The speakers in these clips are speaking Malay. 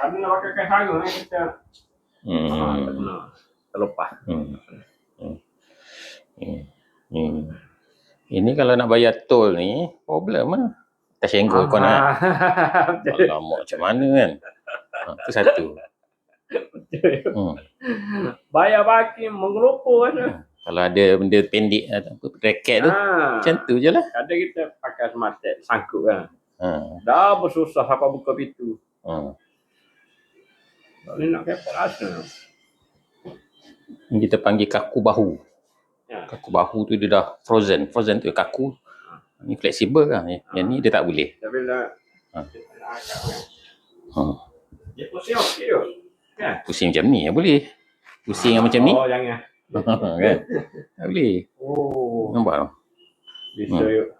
Kami nak pakai kain sarung kita. Tak kena. Terlepas. Ini kalau nak bayar tol ni, problem lah. Tak senggol kau nak. Alamak, macam mana kan? Itu satu. Bayar parking mengeropok kan. Kalau ada benda pendek, raket tu, macam tu je lah. Kadang kita pakai smartphone sangkut kan. Dah bersusah apa buka pintu. Tak boleh nak kepot rasa. Kita panggil kaku bahu. Kaku bahu tu dia dah frozen. Frozen tu kaku. Ni fleksibel kan. Yang ni dia tak boleh. Tapi dah. Dia pusing okey tu. Kan? Pusing macam ni boleh. Pusing macam ni. Oh, jangan. Kan? Tak boleh. Nampak tak? Bisa yuk.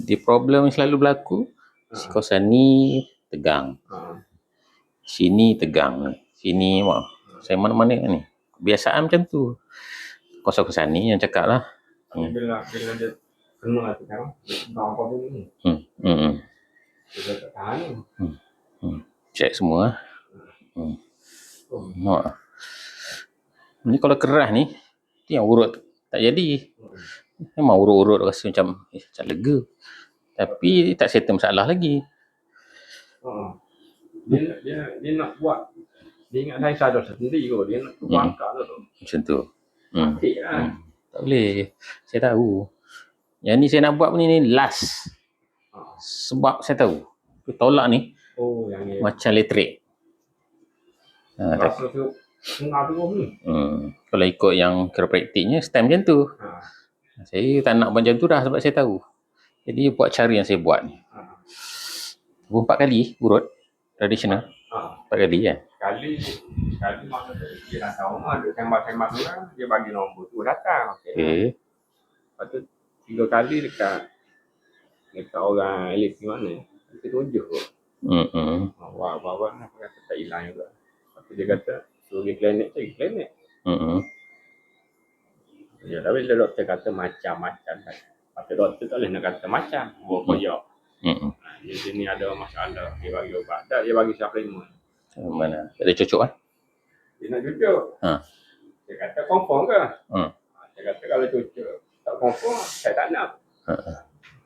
Dia problem yang selalu berlaku. Si kawasan ni tegang. Sini tegang. Sini saya mana-mana ni. Kebiasaan macam tu. Kawasan-kawasan ni yang cakap lah. Bila dia kena tu kan. Apa pun ni. Dia tak tahan. Check semua. Ni kalau keras ni, yang urut tak jadi. Memang urut-urut rasa macam lega. Tapi tak settle masalah lagi. Dia nak buat. Dia ingat saya sadar sendiri kot. Dia nak bangkak tu. Macam tu. Mati lah. Tak boleh. Saya tahu. Yang ni saya nak buat ni last. Sebab saya tahu. Tolak ni. Yang ni. Macam elektrik. Rasa tu. Kalau ikut yang chiropracticnya, stem macam tu. Saya tak nak macam tu dah sebab saya tahu. Jadi buat cara yang saya buat ni. 4 kali urut tradisional. 4 kali kan. Sekali masa tu dia datang rumah, dia tembak-tembak orang, dia bagi nombor tu datang. Okey. Lepas tu 3 kali dekat orang elit mana. Kita tunjuk kot. Wah, nak kata tak hilang juga. Lepas tu dia kata, suruh pergi klinik, cari klinik. Ya, tapi doktor kata macam-macam. Lepas tu doktor tak boleh nak kata macam. Koyak. Di sini ada masalah, dia bagi ubat. Tak, dia bagi suplemen. Mana? Ada cocok kan? Dia nak cucuk. Dia kata confirm ke? Dia kata kalau cucuk tak confirm, saya tak nak.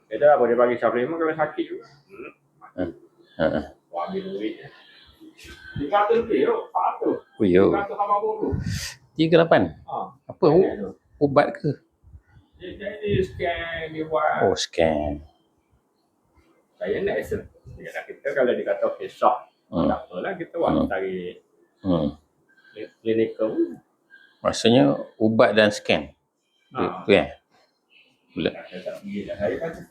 Dia dah apa, dia bagi suplemen kalau sakit juga. Wah, ambil duit. 300 lebih tu, 400. 380. 38? Apa? Ubat ke? Dia scan, dia buat. Oh, scan. Saya nak esok. Kita kalau dia kata okey, sok. Tak apalah, kita buat tarik klinikal. Maksudnya ubat dan scan. Tu kan? Saya tak pergi dah saya kata.